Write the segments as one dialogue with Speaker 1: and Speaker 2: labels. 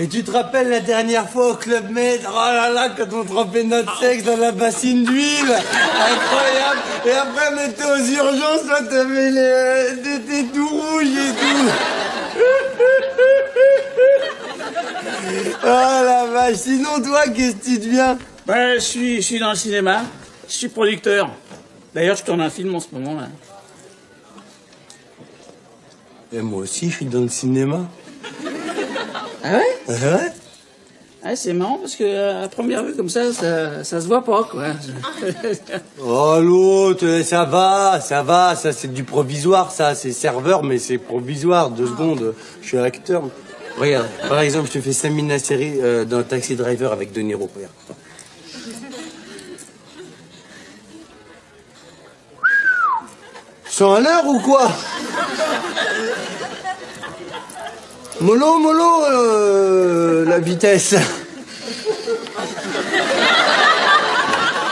Speaker 1: Et tu te rappelles la dernière fois au Club Med, oh là là, quand on trempait notre sexe dans la bassine d'huile, incroyable. Et après on était aux urgences, là t'avais t'étais tout rouge et tout. Oh la vache, sinon toi, qu'est-ce que tu deviens?
Speaker 2: Ben, je suis dans le cinéma, je suis producteur. D'ailleurs, je tourne un film en ce moment, là.
Speaker 1: Et moi aussi, je suis dans le cinéma.
Speaker 2: Ah ouais?
Speaker 1: Ouais.
Speaker 2: Ah, c'est marrant parce que à première vue comme ça se voit pas, quoi.
Speaker 1: Oh l'autre, ça va, ça c'est du provisoire, ça, c'est serveur, mais c'est provisoire, 2 secondes, je suis acteur. Regarde, par exemple, je te fais 5 minutes la série dans Taxi Driver avec De Niro, regarde. C'est à l'heure ou quoi? Mollo, la vitesse.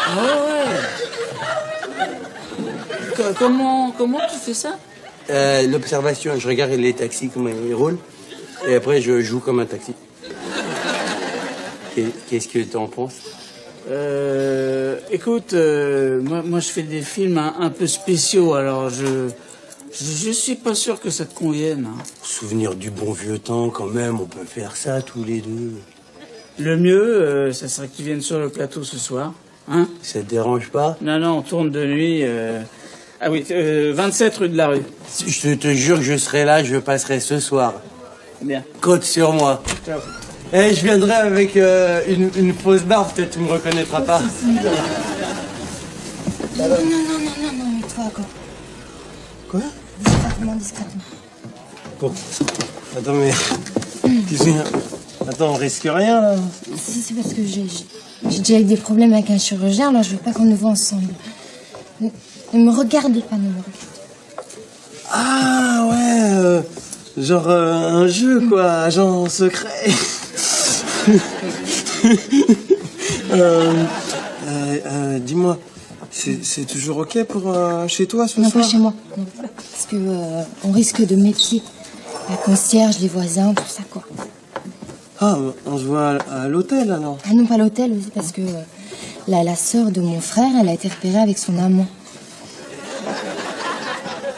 Speaker 2: Ah ouais. Comment tu fais ça?
Speaker 1: L'observation, je regarde les taxis, comment ils roulent, et après je joue comme un taxi. Qu'est-ce que tu en penses?
Speaker 2: Écoute, moi je fais des films un peu spéciaux, alors je suis pas sûr que ça te convienne. Hein.
Speaker 1: Souvenir du bon vieux temps, quand même, on peut faire ça tous les deux.
Speaker 2: Le mieux, ça serait que tu viennes sur le plateau ce soir, hein?
Speaker 1: Ça te dérange pas?
Speaker 2: Non, on tourne de nuit. Ah oui, 27 rue de la Rue.
Speaker 1: Je te jure que je serai là, je passerai ce soir.
Speaker 2: Bien.
Speaker 1: Compte sur moi.
Speaker 2: Ciao.
Speaker 1: Eh, je viendrai avec une fausse barbe, peut-être tu me reconnaîtras pas.
Speaker 3: Non, mais toi, quoi.
Speaker 1: Quoi?
Speaker 3: Discrètement.
Speaker 1: Bon. Attends, mais... Attends, on risque rien, là?
Speaker 3: C'est parce que j'ai déjà eu des problèmes avec un chirurgien, alors je veux pas qu'on nous voit ensemble. Ne me regardez pas, ne me regardez pas.
Speaker 1: Ah, ouais, genre un jeu, quoi, agent secret. Dis-moi, c'est toujours ok pour chez toi ce soir?
Speaker 3: Non, pas chez moi. Non. Parce que on risque de méfier la concierge, les voisins, tout ça, quoi.
Speaker 1: Ah, on se voit à l'hôtel, alors?
Speaker 3: Ah non, pas l'hôtel, aussi, parce que la sœur de mon frère, elle a été repérée avec son amant.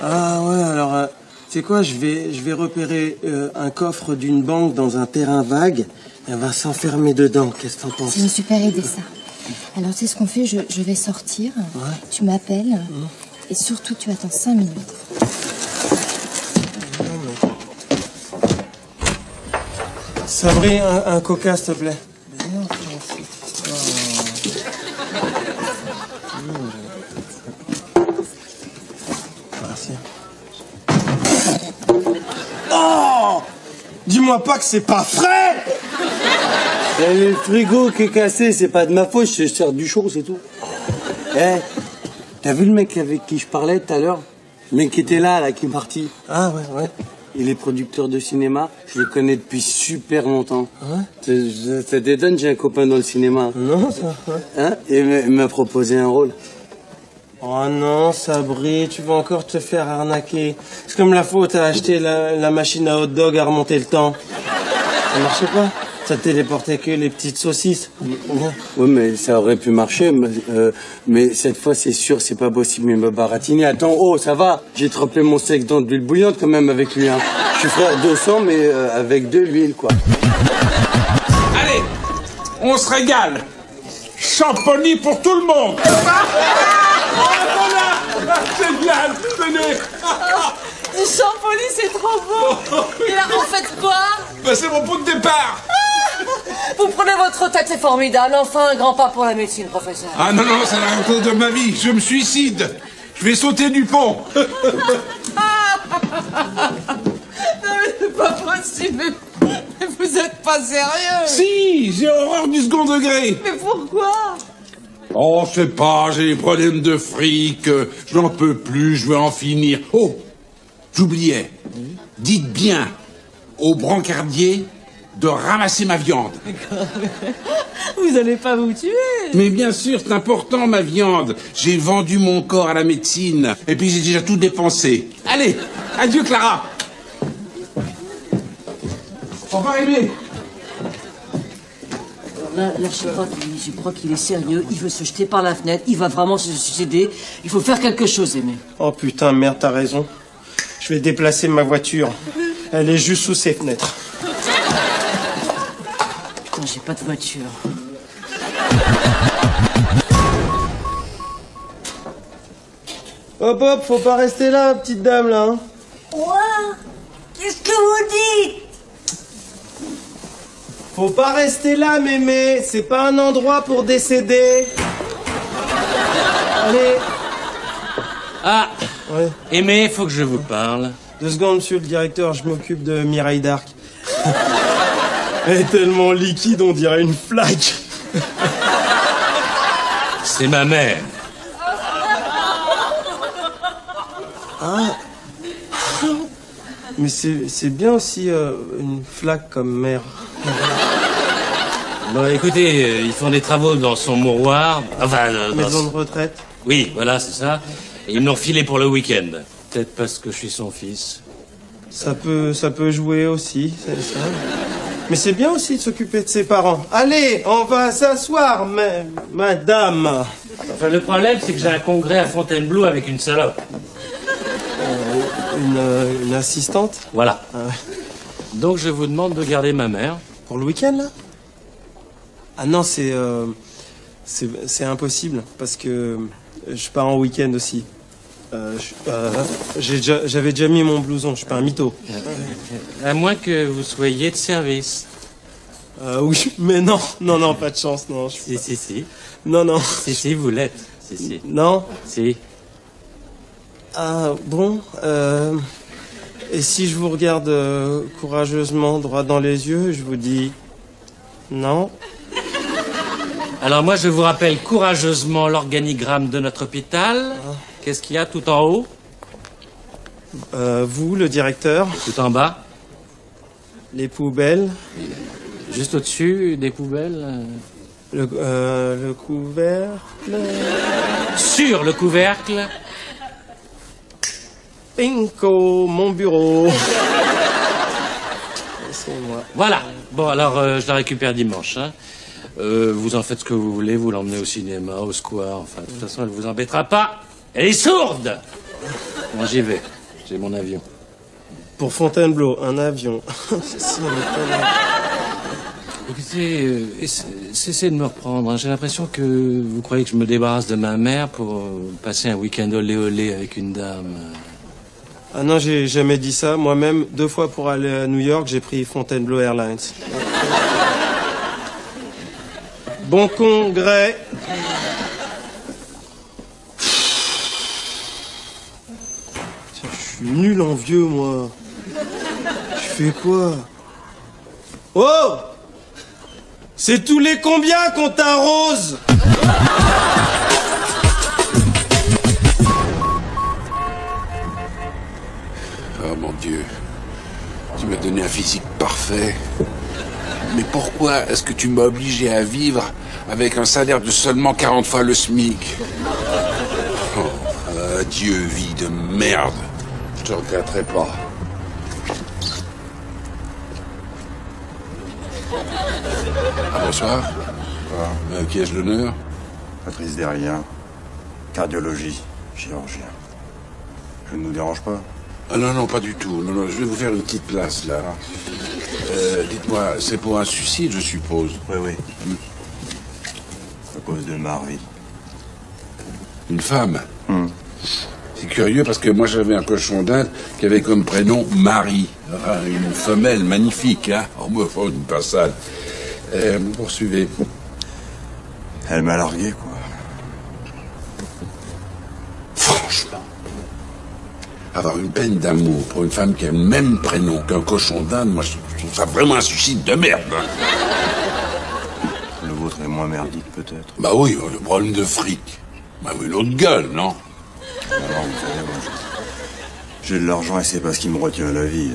Speaker 1: Ah ouais, alors, tu sais quoi, je vais repérer un coffre d'une banque dans un terrain vague. Elle va s'enfermer dedans, qu'est-ce que t'en penses?
Speaker 3: C'est une super idée, ça. Alors, tu sais ce qu'on fait, je vais sortir,
Speaker 1: ouais.
Speaker 3: Tu m'appelles, et surtout, tu attends 5 minutes.
Speaker 1: Sabri, un coca, s'il te plaît. Merci. Oh! Dis-moi pas que c'est pas frais! Le frigo qui est cassé, c'est pas de ma faute, je te sers du chaud, c'est tout. Eh, t'as vu le mec avec qui je parlais tout à l'heure? Le mec qui était là, qui est parti. Ah ouais. Il est producteur de cinéma, je le connais depuis super longtemps. Ouais. Ça t'étonne, j'ai un copain dans le cinéma. Non, ça. Ouais. Hein? Et il m'a proposé un rôle. Oh non, Sabri, tu vas encore te faire arnaquer. C'est comme la fois où t'as acheté la machine à hot dog à remonter le temps. Ça marchait pas? Ça téléportait que les petites saucisses. Oui, mais ça aurait pu marcher. Mais cette fois, c'est sûr, c'est pas possible. Il me baratiner. Attends, oh, ça va. J'ai trempé mon sexe dans de l'huile bouillante quand même avec lui. Hein. Je suis frère 200, mais avec de l'huile, quoi.
Speaker 4: Allez, on se régale. Champonis pour tout le monde. Voilà, génial, tenez.
Speaker 5: Du champonis, c'est trop beau. Et là, en fait quoi?
Speaker 4: Ben, c'est mon pot de départ.
Speaker 5: Vous prenez votre retraite, c'est formidable. Enfin, un grand pas pour la médecine, professeur.
Speaker 4: Ah non, c'est la retraite de ma vie. Je me suicide. Je vais sauter du pont.
Speaker 5: Non, mais c'est pas possible. Mais vous êtes pas sérieux.
Speaker 4: Si, j'ai horreur du second degré.
Speaker 5: Mais pourquoi?
Speaker 4: Oh, je sais pas, j'ai des problèmes de fric. Je n'en peux plus, je veux en finir. Oh, j'oubliais. Dites bien au brancardier de ramasser ma viande.
Speaker 5: Vous allez pas vous tuer.
Speaker 4: Mais bien sûr, c'est important, ma viande. J'ai vendu mon corps à la médecine. Et puis j'ai déjà tout dépensé. Allez, adieu, Clara. Au revoir, Aimé.
Speaker 6: là, je crois qu'il est sérieux. Il veut se jeter par la fenêtre. Il va vraiment se suicider. Il faut faire quelque chose, Aimé.
Speaker 1: Oh putain, merde, t'as raison. Je vais déplacer ma voiture. Elle est juste sous ses fenêtres.
Speaker 6: Putain, j'ai pas de voiture.
Speaker 1: Hop hop, faut pas rester là, petite dame, là. Hein.
Speaker 6: Quoi? Qu'est-ce que vous dites?
Speaker 1: Faut pas rester là, mémé. C'est pas un endroit pour décéder. Allez.
Speaker 7: Ah,
Speaker 1: Ouais.
Speaker 7: Aimé, faut que je vous parle.
Speaker 1: 2 secondes, monsieur le directeur, je m'occupe de Mireille d'Arc. Elle est tellement liquide, on dirait une flaque.
Speaker 7: C'est ma mère.
Speaker 1: Mais c'est bien aussi une flaque comme mère.
Speaker 7: Bon, écoutez, ils font des travaux dans son mouroir. Enfin, dans
Speaker 1: Maison de retraite.
Speaker 7: Oui, voilà, c'est ça. Et ils m'ont refilé pour le week-end. Peut-être parce que je suis son fils.
Speaker 1: Ça peut jouer aussi, c'est ça. Mais c'est bien aussi de s'occuper de ses parents. Allez, on va s'asseoir, madame.
Speaker 7: Enfin, le problème, c'est que j'ai un congrès à Fontainebleau avec une salope.
Speaker 1: Une assistante.
Speaker 7: Voilà.
Speaker 1: Ah ouais.
Speaker 7: Donc, je vous demande de garder ma mère.
Speaker 1: Pour le week-end, là? Ah non, c'est impossible, parce que je pars en week-end aussi. J'avais déjà mis mon blouson, je suis pas un mytho.
Speaker 7: À moins que vous soyez de service.
Speaker 1: Oui, mais non, pas de chance, non.
Speaker 7: Si.
Speaker 1: Non.
Speaker 7: Si, vous l'êtes. Si.
Speaker 1: Non.
Speaker 7: Si.
Speaker 1: Ah, bon, et si je vous regarde courageusement droit dans les yeux, je vous dis non.
Speaker 7: Alors moi, je vous rappelle courageusement l'organigramme de notre hôpital. Qu'est-ce qu'il y a tout en haut?
Speaker 1: Vous, le directeur,
Speaker 7: Tout en bas?
Speaker 1: les poubelles,
Speaker 7: Juste au-dessus des poubelles?
Speaker 1: le couvercle.
Speaker 7: Sur le couvercle?
Speaker 1: Pinko, mon bureau. C'est moi.
Speaker 7: Voilà. Bon, alors, je la récupère dimanche. Hein. Vous en faites ce que vous voulez, vous l'emmenez au cinéma, au square, enfin, de toute façon, elle vous embêtera pas. Elle est sourde. Bon, j'y vais. J'ai mon avion.
Speaker 1: Pour Fontainebleau, un avion. C'est ça, le talent.
Speaker 7: Écoutez, cessez de me reprendre. Hein. J'ai l'impression que vous croyez que je me débarrasse de ma mère pour passer un week-end olé-olé avec une dame.
Speaker 1: Ah non, j'ai jamais dit ça. Moi-même, 2 fois pour aller à New York, j'ai pris Fontainebleau Airlines. Bon congrès. Tiens, je suis nul en vieux, moi. Je fais quoi? Oh! C'est tous les combien qu'on t'arrose?
Speaker 4: Oh mon Dieu, tu m'as donné un physique parfait. Mais pourquoi est-ce que tu m'as obligé à vivre avec un salaire de seulement 40 fois le SMIC? Oh, adieu, vie de merde. Je te regretterai pas. Ah, bonsoir. Qui ai-je l'honneur?
Speaker 8: Patrice Derrien, cardiologie, chirurgien. Je ne vous dérange pas?
Speaker 4: Ah non, pas du tout. Non, je vais vous faire une petite place, là. Dites-moi, c'est pour un suicide, je suppose?
Speaker 8: Oui. À cause de Marie.
Speaker 4: Une femme? C'est curieux parce que moi j'avais un cochon d'Inde qui avait comme prénom Marie. Enfin, une femelle magnifique, hein? Homophobe, pas sale. Poursuivez.
Speaker 8: Elle m'a largué, quoi.
Speaker 4: Franchement. Avoir une peine d'amour pour une femme qui a le même prénom qu'un cochon d'Inde, moi je trouve ça vraiment un suicide de merde. Hein.
Speaker 8: Le vôtre est moins merdique, peut-être.
Speaker 4: Bah oui, le problème de fric. Bah oui, l'autre gueule, non?
Speaker 8: Non, vous savez, moi, j'ai de l'argent et c'est pas ce qui me retient à la vie.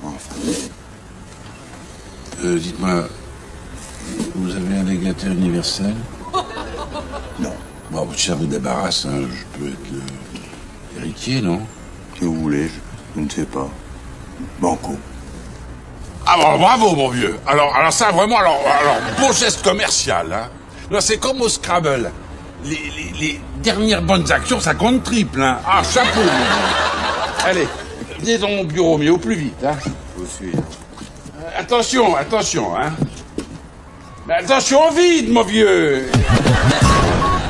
Speaker 8: Enfin.
Speaker 4: Dites-moi, vous avez un légataire universel?
Speaker 8: Non.
Speaker 4: Bon, si ça vous débarrasse, hein, je peux être l'héritier, non?
Speaker 8: Si vous voulez, je ne sais pas. Banco.
Speaker 4: Ah bon, bravo, mon vieux. Alors ça, vraiment, alors, beau geste commercial, hein. Là, c'est comme au Scrabble. Les dernières bonnes actions, ça compte triple, hein. Ah, chapeau, mon vieux. Allez, venez dans mon bureau, mais au plus vite, hein.
Speaker 8: Je vous suis.
Speaker 4: Attention, hein. Mais attention, vite, mon vieux.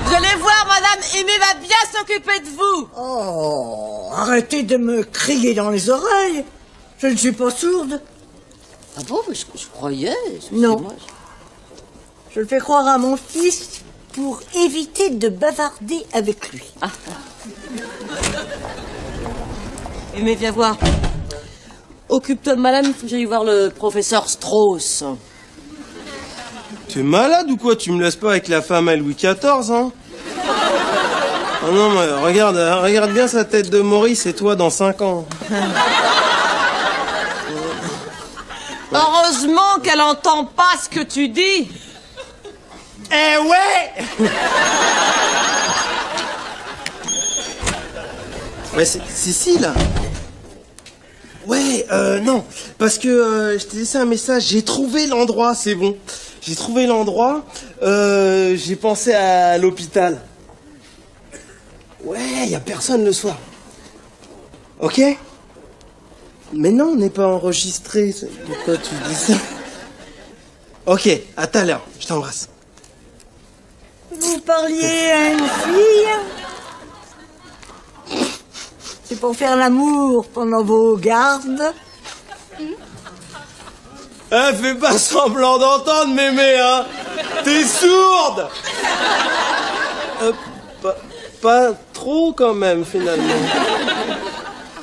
Speaker 5: Vous allez voir, madame Aimée va bien s'occuper de vous.
Speaker 9: Oh, arrêtez de me crier dans les oreilles. Je ne suis pas sourde.
Speaker 6: Ah bon, je croyais.
Speaker 9: Non. Je le fais croire à mon fils pour éviter de bavarder avec lui.
Speaker 6: Mais viens voir. Occupe-toi de madame, il faut que j'aille voir le professeur Strauss.
Speaker 1: T'es malade ou quoi? Tu me laisses pas avec la femme à Louis XIV, hein? Oh non, mais regarde bien sa tête de Maurice et toi dans 5 ans.
Speaker 5: Heureusement qu'elle entend pas ce que tu dis.
Speaker 1: Eh ouais! Ouais, c'est là. Ouais, non, parce que je t'ai laissé un message, j'ai trouvé l'endroit, c'est bon. J'ai trouvé l'endroit, j'ai pensé à l'hôpital. Ouais, y a personne le soir. Ok? Mais non, on n'est pas enregistré. Pourquoi tu dis ça? Ok, à tout à l'heure, je t'embrasse.
Speaker 9: Vous parliez à une fille? C'est pour faire l'amour pendant vos gardes?
Speaker 1: Eh, fais pas semblant d'entendre, mémé, hein. T'es sourde. Pas trop, quand même, finalement.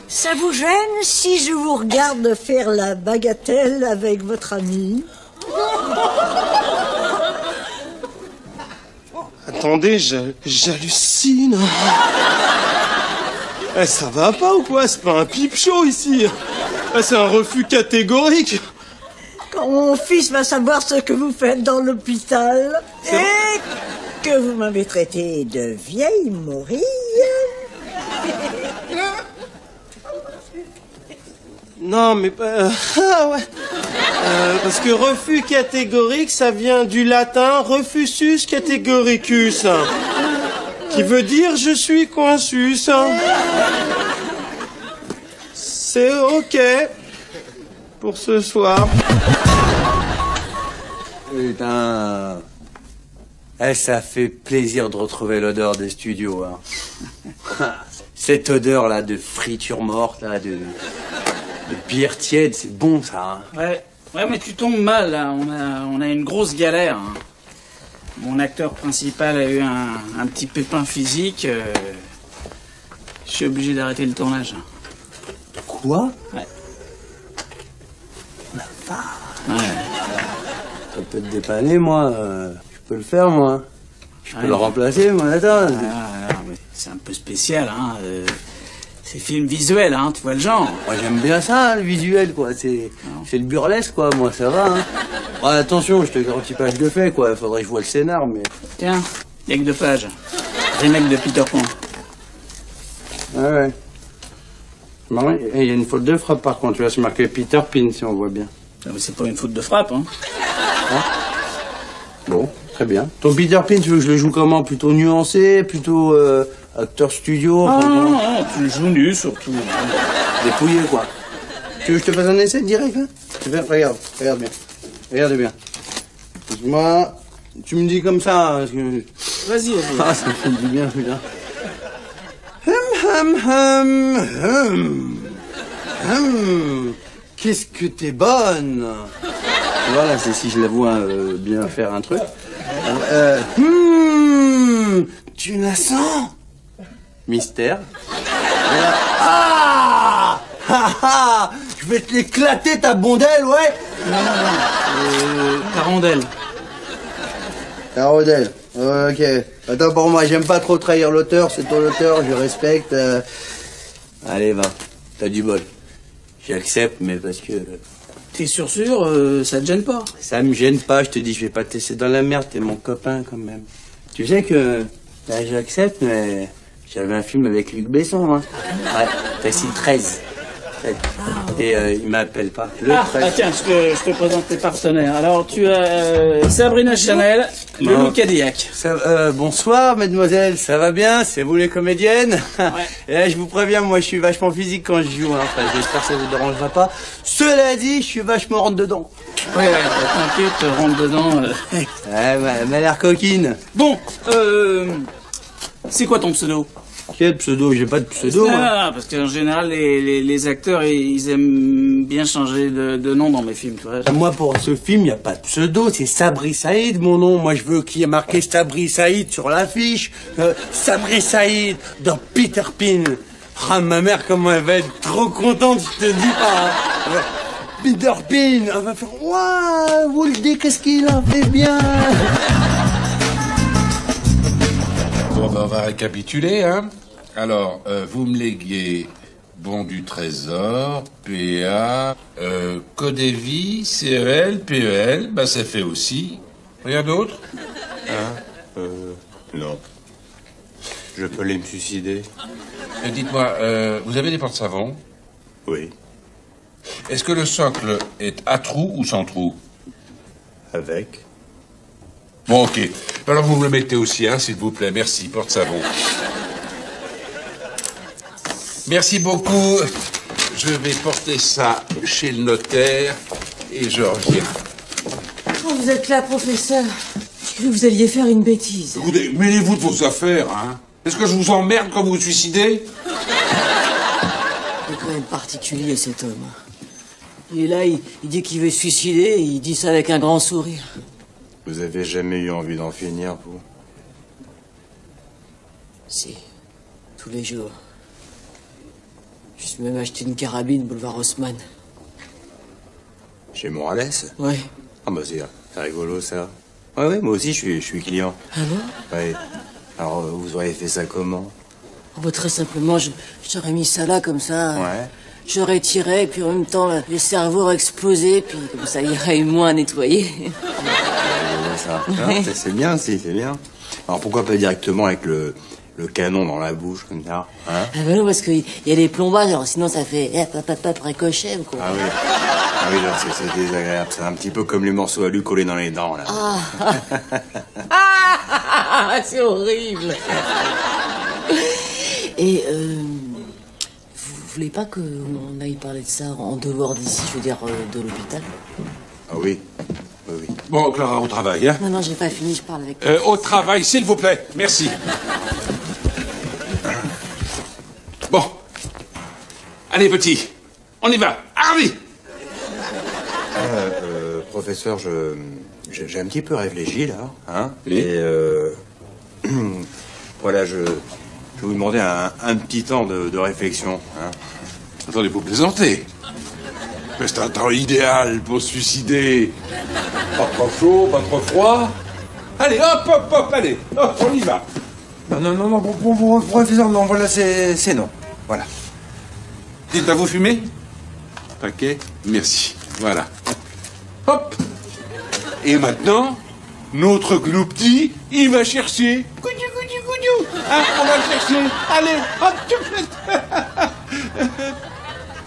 Speaker 9: Ça vous gêne si je vous regarde faire la bagatelle avec votre ami?
Speaker 1: Attendez, j'hallucine. Eh, ça va pas ou quoi? C'est pas un pipe show, ici. Eh, c'est un refus catégorique.
Speaker 9: Quand mon fils va savoir ce que vous faites dans l'hôpital et que vous m'avez traité de vieille morille.
Speaker 1: Non, mais pas... ah, ouais. Parce que refus catégorique, ça vient du latin refusus categoricus, qui veut dire je suis coinsus. C'est ok pour ce soir.
Speaker 10: Putain. Eh, ça fait plaisir de retrouver l'odeur des studios, hein. Cette odeur-là de friture morte, là, de bière tiède, c'est bon, ça, hein.
Speaker 2: Ouais, mais tu tombes mal, là. On a une grosse galère, hein. Mon acteur principal a eu un petit pépin physique. Je suis obligé d'arrêter le tournage.
Speaker 10: Quoi?
Speaker 2: Ouais.
Speaker 10: La vache.
Speaker 2: Ouais.
Speaker 10: Ça peut te dépanner, moi. Je peux le faire, moi. Je peux le remplacer, moi, attends.
Speaker 2: Mais c'est un peu spécial, hein. C'est film visuel, hein, tu vois le genre.
Speaker 10: Moi, j'aime bien ça, le visuel, quoi. C'est le burlesque, quoi. Moi, ça va, hein. Ouais, attention, je te garantis pas que je le fais, quoi. Faudrait que je vois le scénar, mais...
Speaker 2: Tiens, y'a que 2 pages. Remake de Peter Pan.
Speaker 10: Ouais. Bon, il y a une faute de frappe, par contre. Tu vois, c'est marqué Peter Pan, si on voit bien.
Speaker 2: Non, mais c'est pas une faute de frappe, hein.
Speaker 10: Bon, très bien. Ton Peter Pan, tu veux que je le joue comment? Plutôt nuancé, plutôt acteur studio?
Speaker 2: Non, tu le joues nu, surtout.
Speaker 10: Dépouillé, quoi. Tu veux que je te fasse un essai direct, hein? Regarde bien. Regarde bien. Moi, tu me dis comme ça, hein, parce que...
Speaker 2: Vas-y.
Speaker 10: Ah, ça me fait du bien, putain. Qu'est-ce que t'es bonne. Voilà, c'est si je la vois bien faire un truc. Tu la sens? Mystère. Ah, je vais te l'éclater, ta bondelle, ouais.
Speaker 2: Ta rondelle.
Speaker 10: Ta rondelle. Ok. Attends, pour moi, j'aime pas trop trahir l'auteur, c'est ton auteur, je respecte. Allez, va. T'as du bol. J'accepte, mais parce que...
Speaker 2: T'es sûr, ça te gêne pas?
Speaker 10: Ça me gêne pas, je te dis, je vais pas te laisser dans la merde, t'es mon copain quand même. Tu sais que... Là, j'accepte, mais... J'avais un film avec Luc Besson, hein. Ouais, Précis 13. retraite. Et il m'appelle pas.
Speaker 2: Tiens, je te présente tes partenaires. Alors, tu as Sabrina Chanel, le
Speaker 10: Non.
Speaker 2: loup Cadillac.
Speaker 10: Bonsoir, mademoiselle, ça va bien? C'est vous les comédiennes? Et je vous préviens, moi je suis vachement physique quand je joue, hein. Enfin, j'espère que ça vous dérangera pas. Cela dit, je suis vachement rentre dedans.
Speaker 2: Ouais, t'inquiète, rentre dedans.
Speaker 10: Ouais, elle m'a l'air coquine.
Speaker 2: Bon, c'est quoi ton pseudo?
Speaker 10: Quel pseudo? J'ai pas de pseudo. moi.
Speaker 2: Ah, parce qu'en général, les acteurs, ils aiment bien changer de nom dans mes films, tu vois.
Speaker 10: Moi, pour ce film, y a pas de pseudo, c'est Sabri Saïd, mon nom. Moi, je veux qu'il y ait marqué Sabri Saïd sur l'affiche. Sabri Saïd dans Peter Pan. Ah, ma mère, comment elle va être trop contente, je te dis pas. Peter Pan, elle va faire, waouh, vous le dites, qu'est-ce qu'il en fait bien.
Speaker 4: Bon, ben, on va récapituler, hein. Alors, vous me léguiez bon du trésor, PA, Codévie, CEL, PEL, bah ça fait aussi. Rien d'autre?
Speaker 8: Non. Je peux aller me suicider?
Speaker 4: Dites-moi, vous avez des porte-savons?
Speaker 8: Oui.
Speaker 4: Est-ce que le socle est à trous ou sans trous?
Speaker 8: Avec?
Speaker 4: Bon, ok. Alors vous me le mettez aussi, hein, s'il vous plaît. Merci, porte-savon. Merci beaucoup. Je vais porter ça chez le notaire et je reviens.
Speaker 6: Oh, vous êtes là, professeur. J'ai cru que vous alliez faire une bêtise.
Speaker 4: Écoutez, mêlez-vous de vos affaires, hein. Est-ce que je vous emmerde quand vous vous suicidez?
Speaker 6: Il est quand même particulier, cet homme. Il est là, il dit qu'il veut se suicider, et il dit ça avec un grand sourire.
Speaker 8: Vous avez jamais eu envie d'en finir, vous?
Speaker 6: Si, tous les jours. Je suis même acheté une carabine boulevard Haussmann.
Speaker 8: Chez Morales?
Speaker 6: Ouais.
Speaker 8: Ah bah c'est rigolo, ça. Ouais, moi aussi, je suis client.
Speaker 6: Ah bon?
Speaker 8: Ouais. Alors, vous auriez fait ça comment?
Speaker 6: Oh, bah, très simplement, j'aurais mis ça là, comme ça.
Speaker 8: Ouais.
Speaker 6: J'aurais tiré, et puis en même temps, le cerveau aurait explosé, puis comme ça, il y aurait eu moins à nettoyer.
Speaker 8: Ça. Ah, c'est bien, si, c'est bien. Alors, pourquoi pas directement avec le canon dans la bouche, comme ça, hein?
Speaker 6: Ah bah non, parce qu'il y a des plombages, alors sinon ça fait ricochet, quoi.
Speaker 8: Ah oui. Ah oui, là, c'est désagréable. C'est un petit peu comme les morceaux à lui collés dans les dents, là.
Speaker 6: Ah, c'est horrible. Et vous voulez pas qu'on aille parler de ça en dehors d'ici, je veux dire, de l'hôpital?
Speaker 8: Ah oui. Oui.
Speaker 4: Bon, Clara, au travail, hein.
Speaker 6: Non, j'ai pas fini, je parle avec...
Speaker 4: Au travail, s'il vous plaît. Merci. Bon. Allez, petit. On y va. Harvey!
Speaker 8: Professeur, j'ai un petit peu réfléchi, là, hein.
Speaker 4: Oui.
Speaker 8: Et, voilà, je vais vous demander un petit temps de réflexion, hein.
Speaker 4: Attendez, vous plaisantez. Mais c'est un temps idéal pour se suicider. Pas trop chaud, pas trop froid. Allez, hop, allez. Hop, on y va.
Speaker 8: Non, professeur, non, voilà, c'est non. Voilà.
Speaker 4: Dites-moi, vous fumez? Paquet? Merci. Voilà. Hop. Et maintenant, notre gloupti, il va chercher. Goudou. Hein, on va le chercher. Allez, hop,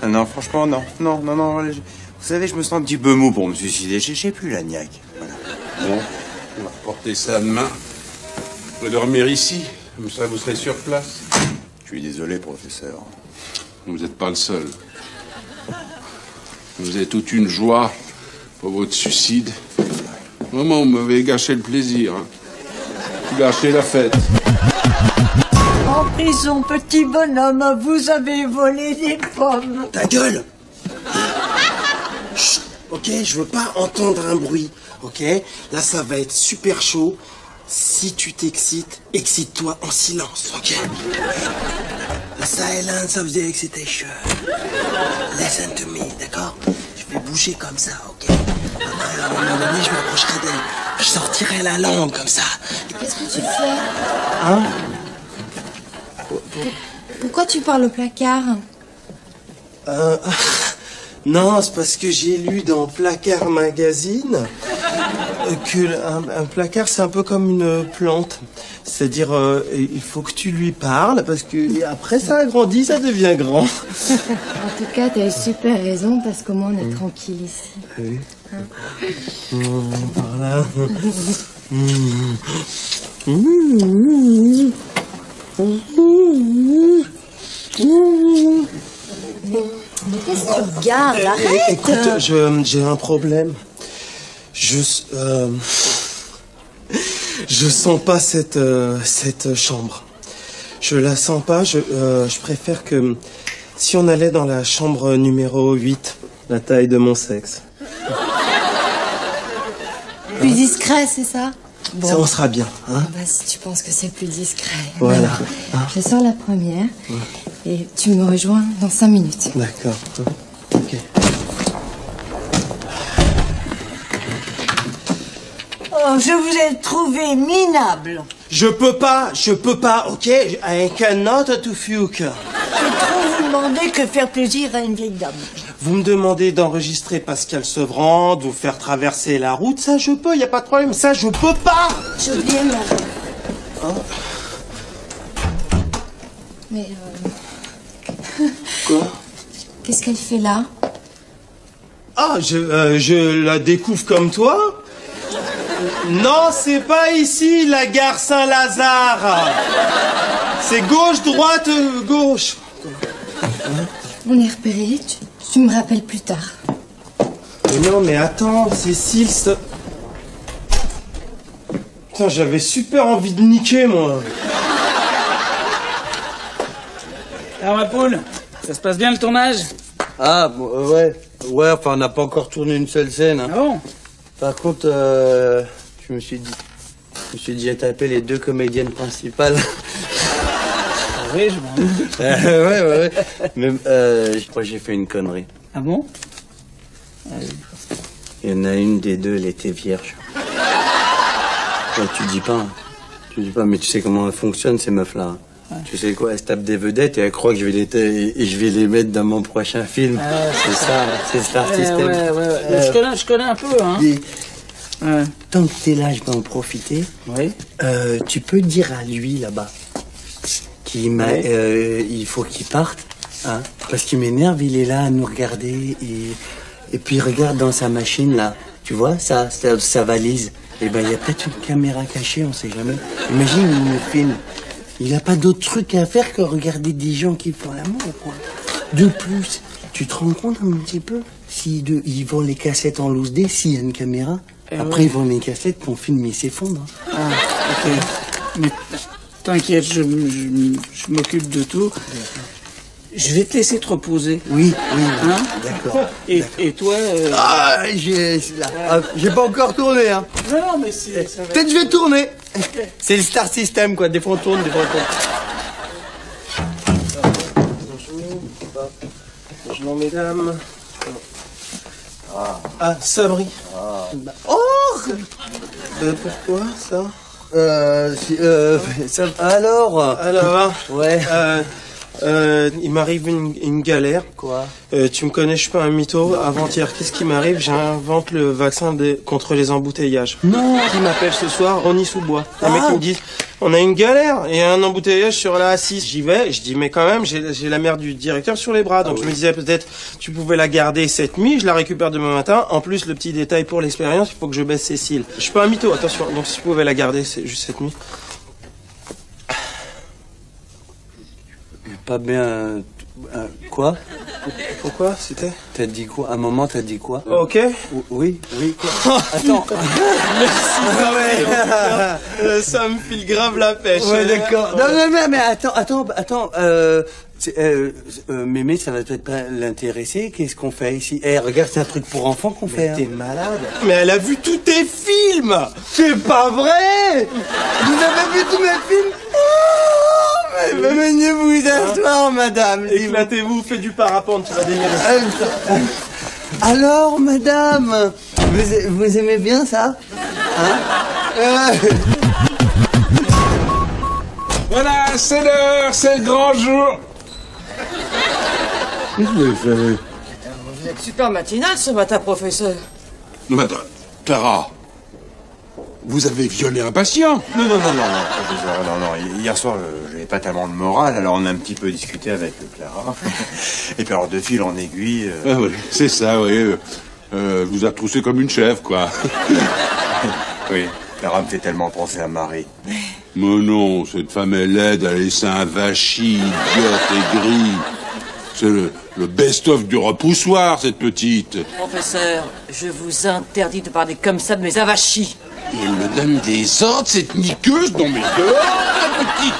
Speaker 8: Non, franchement, non. Vous savez, je me sens un petit peu mou pour me suicider. J'ai plus la niaque. Voilà.
Speaker 4: Bon, on va reporter ça demain. Vous pouvez dormir ici, comme ça vous serez sur place.
Speaker 8: Je suis désolé, professeur.
Speaker 4: Vous n'êtes pas le seul. Vous êtes toute une joie pour votre suicide. Maman, vous m'avez gâché le plaisir. Hein. Gâché la fête.
Speaker 9: En prison, petit bonhomme, vous avez volé des pommes.
Speaker 1: Ta gueule! Chut, ok, je veux pas entendre un bruit, ok? Là, ça va être super chaud. Si tu t'excites, excite-toi en silence, ok? Le silence of the excitation. Listen to me, d'accord? Je vais bouger comme ça, ok? Après, à un moment donné, je m'approcherai d'elle. Je sortirai la langue comme ça.
Speaker 3: Qu'est-ce que tu fais?
Speaker 1: Hein?
Speaker 3: Pourquoi tu parles au placard?
Speaker 1: Non, c'est parce que j'ai lu dans Placard Magazine que un placard, c'est un peu comme une plante. C'est-à-dire, il faut que tu lui parles, parce que et après ça grandit, ça devient grand.
Speaker 3: En tout cas, t'as eu super raison, parce qu'au moins on est tranquille ici.
Speaker 1: Oui. Voilà.
Speaker 3: Mais qu'est-ce que tu regardes? Arrête!
Speaker 1: Écoute, j'ai un problème. Je sens pas cette chambre. Je la sens pas. Je préfère que si on allait dans la chambre numéro 8, la taille de mon sexe.
Speaker 3: Plus discret, c'est ça? Bon.
Speaker 1: Ça, on sera bien. Hein?
Speaker 3: Bah, si tu penses que c'est plus discret.
Speaker 1: Voilà.
Speaker 3: Alors, je sors la première et tu me rejoins dans 5 minutes.
Speaker 1: D'accord. Ok.
Speaker 9: Oh, je vous ai trouvé minable.
Speaker 1: Je peux pas, ok? I cannot to fuck.
Speaker 9: Je trop vous demander que faire plaisir à une vieille dame.
Speaker 1: Vous me demandez d'enregistrer Pascal Sevran, de vous faire traverser la route, ça je peux, y a pas de problème, ça je peux pas!
Speaker 3: J'ai oublié mon...
Speaker 1: Hein?
Speaker 3: Mais
Speaker 1: Quoi?
Speaker 3: qu'est-ce qu'elle fait là?
Speaker 1: Ah, je la découvre comme toi? Non, c'est pas ici, la gare Saint-Lazare. C'est gauche, droite, gauche.
Speaker 3: On est repéré, tu me rappelles plus tard.
Speaker 1: Mais non, mais attends, Cécile, ça... Putain, j'avais super envie de niquer, moi.
Speaker 2: Alors ma poule, ça se passe bien le tournage?
Speaker 10: Ah, bon, ouais. Ouais, enfin, on n'a pas encore tourné une seule scène. Hein.
Speaker 2: Ah bon?
Speaker 10: Par contre, je me suis dit, j'ai tapé les 2 comédiennes principales.
Speaker 2: Oui, je m'en doute.
Speaker 10: Ouais. Mais, je crois que j'ai fait une connerie.
Speaker 2: Ah bon?
Speaker 10: Il y en a une des 2, elle était vierge. Ouais, tu dis pas, mais tu sais comment elles fonctionnent, ces meufs-là. Hein. Ouais. Tu sais quoi, elles se tapent des vedettes et elles croient que je vais les mettre dans mon prochain film. C'est ça, c'est Star System.
Speaker 2: Ouais. Je connais un peu, hein.
Speaker 10: Ouais. Tant que t'es là, je vais en profiter.
Speaker 2: Oui.
Speaker 10: Tu peux dire à lui, là-bas, il faut qu'il parte, hein, parce qu'il m'énerve, il est là à nous regarder, et puis il regarde dans sa machine, là. Tu vois, sa valise. Eh ben, il y a peut-être une caméra cachée, on sait jamais. Imagine, il me filme. Il n'a pas d'autre truc à faire que regarder des gens qui font l'amour, quoi. De plus, tu te rends compte un petit peu? Ils vendent les cassettes en loose D, s'il y a une caméra. Après, ils vendent les cassettes, ton film, il s'effondre. Hein.
Speaker 2: Ah, ok. Mais t'inquiète, je m'occupe de tout. Je vais te laisser te reposer.
Speaker 10: Oui,
Speaker 2: hein?
Speaker 10: D'accord.
Speaker 2: Et toi...
Speaker 10: j'ai pas encore tourné, hein.
Speaker 2: Non, mais c'est...
Speaker 10: Peut-être je vais tourner. C'est le Star System, quoi. Des fois on tourne, des fois on tourne.
Speaker 1: Bonjour, mesdames. Ah, Sabri. Pourquoi, ça?
Speaker 10: Alors, ouais.
Speaker 1: Il m'arrive une galère.
Speaker 10: Quoi?
Speaker 1: Tu me connais, je suis pas un mytho. Avant-hier, qu'est-ce qui m'arrive? J'invente le vaccin contre les embouteillages.
Speaker 10: Non.
Speaker 1: Qui m'appelle ce soir? Rony Sous-Bois. Les mecs me disent, on a une galère et un embouteillage sur la A6. J'y vais, je dis, mais quand même, j'ai la mère du directeur sur les bras. Donc je me disais, peut-être, tu pouvais la garder cette nuit, je la récupère demain matin. En plus, le petit détail pour l'expérience, il faut que je baisse Cécile. Je suis pas un mytho, attention. Donc si tu pouvais la garder, c'est juste cette nuit.
Speaker 10: Pas bien... quoi?
Speaker 1: Pourquoi? C'était?
Speaker 10: T'as dit quoi? À un moment, t'as dit quoi?
Speaker 1: Ok.
Speaker 10: Oui, quoi? Attends.
Speaker 1: Merci, ça me file grave la pêche.
Speaker 10: Ouais, d'accord. Non, mais attends. Mémé, ça va peut-être pas l'intéresser. Qu'est-ce qu'on fait ici? Regarde, c'est un truc pour enfants qu'on fait.
Speaker 1: T'es malade. Mais elle a vu tous tes films.
Speaker 10: C'est pas vrai. Vous avez vu tous mes films? Venez vous asseoir, madame.
Speaker 1: Éclatez-vous, faites du parapente, tu vas délirer.
Speaker 10: Alors, madame, vous aimez bien ça? Hein?
Speaker 4: Voilà, c'est l'heure, c'est le grand jour.
Speaker 6: Vous êtes super matinal ce matin, professeur.
Speaker 4: Madame, Clara, vous avez violé un patient.
Speaker 8: Non, professeur, non. Hier soir, j'avais pas tellement de morale, alors on a un petit peu discuté avec Clara. Et puis alors, de fil en aiguille...
Speaker 4: Ah oui, c'est ça, oui. Je vous ai retroussé comme une chèvre, quoi.
Speaker 8: Oui, Clara me fait tellement penser à Marie.
Speaker 4: Mais non, cette femme est laide, elle a les seins vachis, idiote et gris. C'est le best-of du repoussoir, cette petite.
Speaker 6: Professeur, je vous interdis de parler comme ça de mes avachis.
Speaker 4: Elle me donne des ordres, cette niqueuse. Non mais dehors, la petite,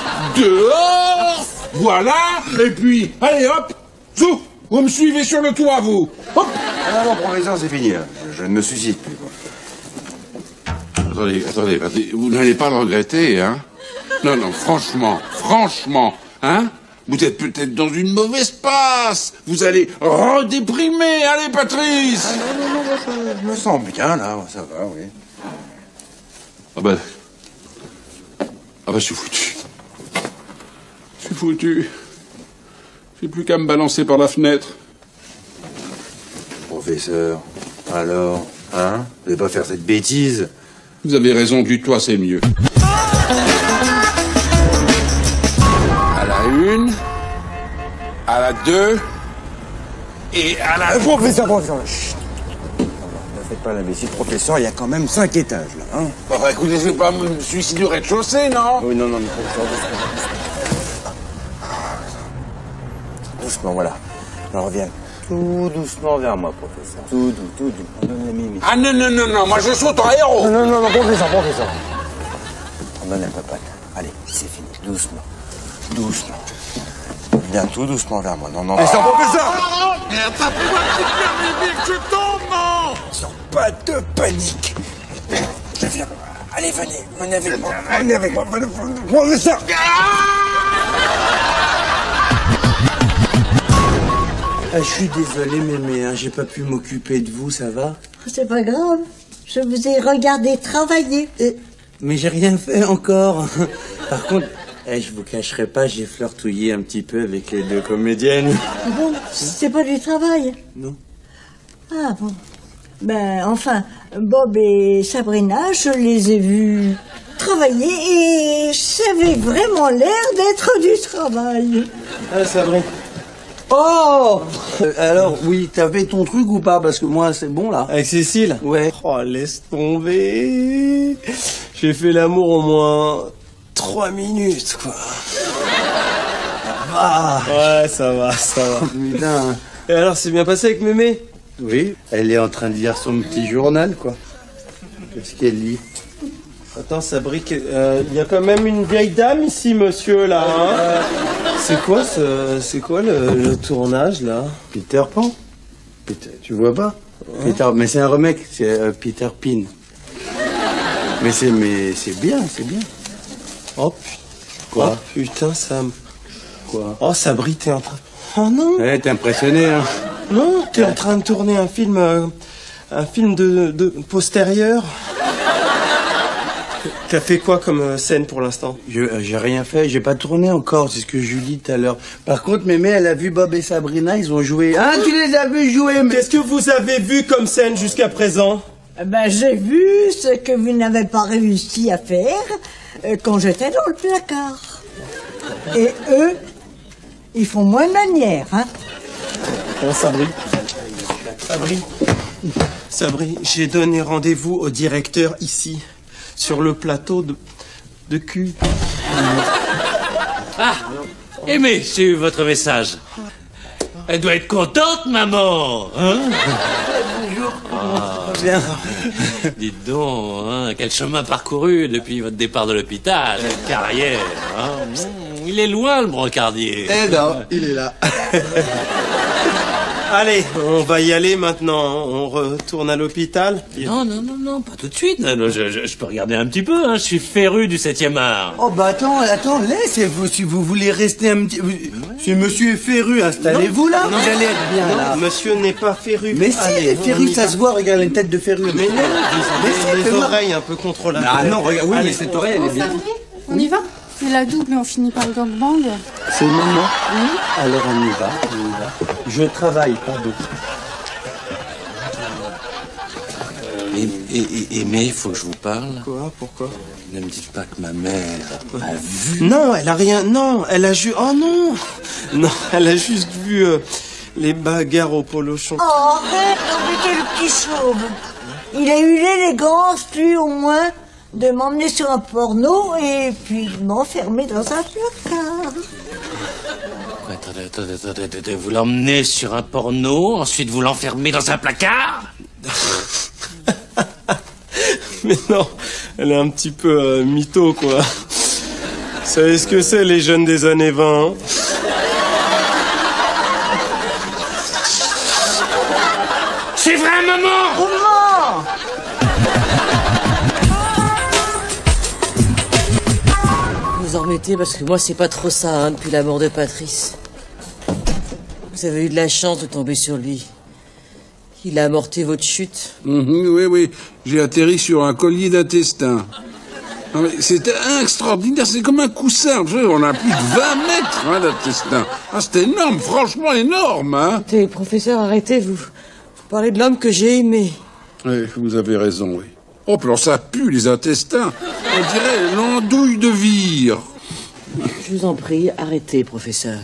Speaker 4: dehors. Voilà, et puis, allez hop, zou, vous me suivez sur le toit, vous. Hop.
Speaker 8: Ah non, professeur, c'est fini, là. Je ne me suscite plus.
Speaker 4: Attendez, vous n'allez pas le regretter, hein? Non, franchement, hein? Vous êtes peut-être dans une mauvaise passe. Vous allez redéprimer. Allez, Patrice.
Speaker 8: Ah non, je me sens bien, là. Ça va, oui.
Speaker 4: Je suis foutu. J'ai plus qu'à me balancer par la fenêtre.
Speaker 8: Professeur, alors, hein? Vous n'allez pas faire cette bêtise?
Speaker 4: Vous avez raison, du toit, c'est mieux. À la 1, à la 2, et à la...
Speaker 8: Professeur, chut. Non, ne faites pas l'imbécile, professeur, il y a quand même 5 étages, là, hein?
Speaker 4: Bon, écoutez, je vais pas me suicider au rez-de-chaussée, non?
Speaker 8: Oui, non, mais professeur, doucement, voilà. Alors, reviens tout doucement vers moi, professeur. Tout doux. On donne la mimi.
Speaker 4: Ah non, moi je saute en héros.
Speaker 8: Non, professeur. On donne un peu patte. Allez, c'est fini, doucement. Viens tout doucement vers moi. Non. Professeur!
Speaker 4: Mais attrapez-moi le coup de permis, vite, je tombe, non!
Speaker 8: Pas de panique. Je viens. Allez, venez avec moi. Professeur!
Speaker 1: Je suis désolé, mémé, hein, j'ai pas pu m'occuper de vous, ça va?
Speaker 9: C'est pas grave. Je vous ai regardé travailler.
Speaker 1: Mais j'ai rien fait encore. Par contre, je vous cacherai pas, j'ai flirtouillé un petit peu avec les deux comédiennes.
Speaker 9: Bon, c'est pas du travail.
Speaker 1: Non.
Speaker 9: Ah bon. Ben, enfin, Bob et Sabrina, je les ai vus travailler et ça avait vraiment l'air d'être du travail.
Speaker 1: Ah, Sabrina. Oh alors, oui, t'as fait ton truc ou pas? Parce que moi, c'est bon, là. Avec Cécile? Ouais. Oh, laisse tomber. J'ai fait l'amour au moins 3 minutes, quoi. Ah. Ouais, ça va. Putain. Et alors, c'est bien passé avec Mémé? Oui, elle est en train de lire son petit journal, quoi. Qu'est-ce qu'elle lit? Attends, ça brique. Il y a quand même une vieille dame ici, monsieur, là. Hein. C'est quoi le tournage, là? Peter Pan? Tu vois pas? Ouais. Mais c'est un remake, c'est Peter Pan. Mais c'est bien. Oh, quoi? Oh, putain, Sam. Quoi? Oh, Sabri, t'es en train... Oh non! Ouais, t'es impressionné, hein? Non, t'es en train de tourner un film de postérieur. T'as fait quoi comme scène pour l'instant? J'ai rien fait, j'ai pas tourné encore, c'est ce que je lui dis tout à l'heure. Par contre, Mémé, elle a vu Bob et Sabrina, ils ont joué. Ah, tu les as vus jouer, mais... Qu'est-ce que vous avez vu comme scène jusqu'à présent?
Speaker 9: Ben, j'ai vu ce que vous n'avez pas réussi à faire quand j'étais dans le placard. Et eux, ils font moins de manières, hein?
Speaker 1: Oh, Sabri, j'ai donné rendez-vous au directeur ici. Sur le plateau de cul.
Speaker 7: Ah, Aimé, j'ai eu votre message. Elle doit être contente, maman, hein?
Speaker 1: Bonjour. Bien.
Speaker 7: Dites donc, hein, quel chemin parcouru depuis votre départ de l'hôpital, quelle carrière, hein? Il est loin, le brancardier.
Speaker 1: Eh non, il est là. Allez, on va y aller maintenant. On retourne à l'hôpital.
Speaker 7: Non, pas tout de suite. Je peux regarder un petit peu, hein. Je suis féru du 7e art.
Speaker 1: Oh bah attends, laissez-vous, si vous voulez rester un petit... Si monsieur est féru, installez-vous là, vous allez être bien là. Monsieur n'est pas féru. Mais si, allez, féru, ça se voit, regarde les têtes de féru. Mais non, les oreilles un peu contre la... Ah non, regarde, oui, mais cette oreille, elle est bien.
Speaker 3: On y va? C'est la double et on finit par le gangbang.
Speaker 1: C'est le moment? Oui. Alors on y va. Je travaille, pas d'autre.
Speaker 7: Mais il faut que je vous parle.
Speaker 1: Quoi? Pourquoi?
Speaker 7: Ne me dites pas que ma mère a vu.
Speaker 1: Non, elle a rien. Non, elle a juste. Oh non. Non, elle a juste vu les bagarres au polochon.
Speaker 9: Oh, arrête d'embêter le petit chauve. Il a eu l'élégance, lui, au moins, de m'emmener sur un porno et puis de m'enfermer dans un placard.
Speaker 7: Attendez. Vous l'emmenez sur un porno, ensuite vous l'enfermez dans un placard?
Speaker 1: Mais non, elle est un petit peu mytho, quoi. Vous savez ce que c'est, les jeunes des années 20, hein?
Speaker 7: C'est vrai, maman!
Speaker 9: Comment?
Speaker 6: Vous en remettez parce que moi c'est pas trop ça hein, depuis la mort de Patrice. Vous avez eu de la chance de tomber sur lui. Il a amorti votre chute.
Speaker 4: Oui, j'ai atterri sur un collier d'intestin. Non, mais c'était extraordinaire, c'est comme un coussin. Vous savez, on a plus de 20 mètres hein, d'intestin. Ah, c'était énorme, franchement énorme. Hein.
Speaker 6: Écoutez, professeur, arrêtez, vous parlez de l'homme que j'ai aimé.
Speaker 4: Oui, vous avez raison, oui. Oh, puis alors ça pue, les intestins. On dirait l'andouille de vire.
Speaker 6: Je vous en prie, arrêtez, professeur.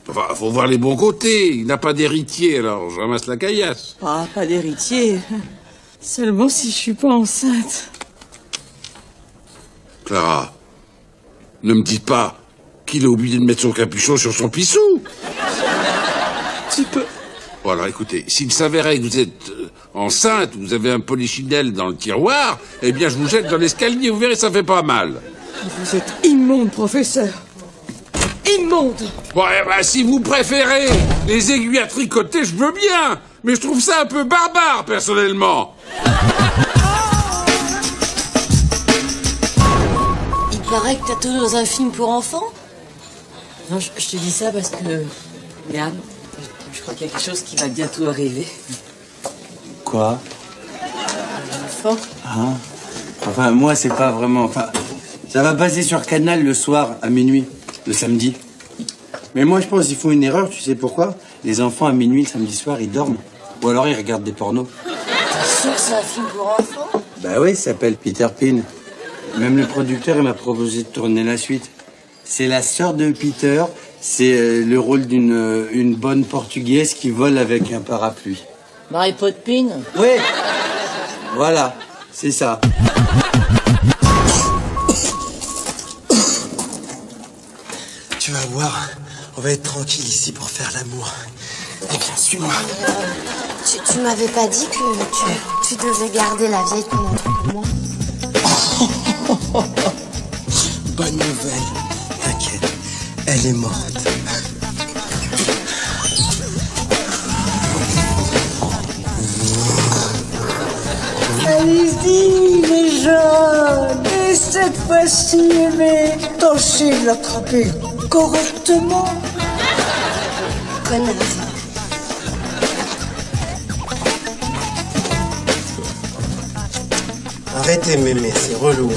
Speaker 4: Enfin, faut voir les bons côtés. Il n'a pas d'héritier, alors je ramasse la caillasse.
Speaker 6: Ah, pas d'héritier. Seulement si je suis pas enceinte.
Speaker 4: Clara, ne me dites pas qu'il a oublié de mettre son capuchon sur son pissou.
Speaker 1: Tu peux.
Speaker 4: Voilà, écoutez, s'il s'avérait que vous êtes enceinte, vous avez un polichinelle dans le tiroir, eh bien je vous jette dans l'escalier, vous verrez, ça fait pas mal.
Speaker 6: Vous êtes immonde, professeur. Immonde.
Speaker 4: Bon, eh ben, si vous préférez les aiguilles à tricoter, je veux bien, mais je trouve ça un peu barbare, personnellement.
Speaker 6: Il paraît que t'as tourné dans un film pour enfants. Non, je te dis ça parce que... Regarde, je crois qu'il y a quelque chose qui va bientôt arriver.
Speaker 1: Quoi?
Speaker 6: Enfant.
Speaker 1: Hein? Enfin, moi, c'est pas vraiment... Enfin, ça va passer sur Canal le soir, à minuit, le samedi. Mais moi, je pense qu'ils font une erreur, tu sais pourquoi? Les enfants, à minuit, le samedi soir, ils dorment. Ou alors, ils regardent des pornos.
Speaker 6: T'es sûr que c'est un film pour enfants?
Speaker 1: Bah oui, ça s'appelle Peter Pan. Même le producteur, il m'a proposé de tourner la suite. C'est la sœur de Peter, c'est le rôle d'une bonne portugaise qui vole avec un parapluie.
Speaker 6: Mary Poppins?
Speaker 1: Oui, voilà, c'est ça.
Speaker 11: Tu vas voir, on va être tranquille ici pour faire l'amour. Eh bien, suis-moi.
Speaker 3: Tu m'avais pas dit que tu devais garder la vieille pendant 3 mois?
Speaker 11: Bonne nouvelle. T'inquiète, elle est morte.
Speaker 9: Allez-y, les jeunes. Et cette fois-ci, mais tâchez de l'attraper correctement.
Speaker 3: Connard.
Speaker 11: Arrêtez, mémé, c'est relou.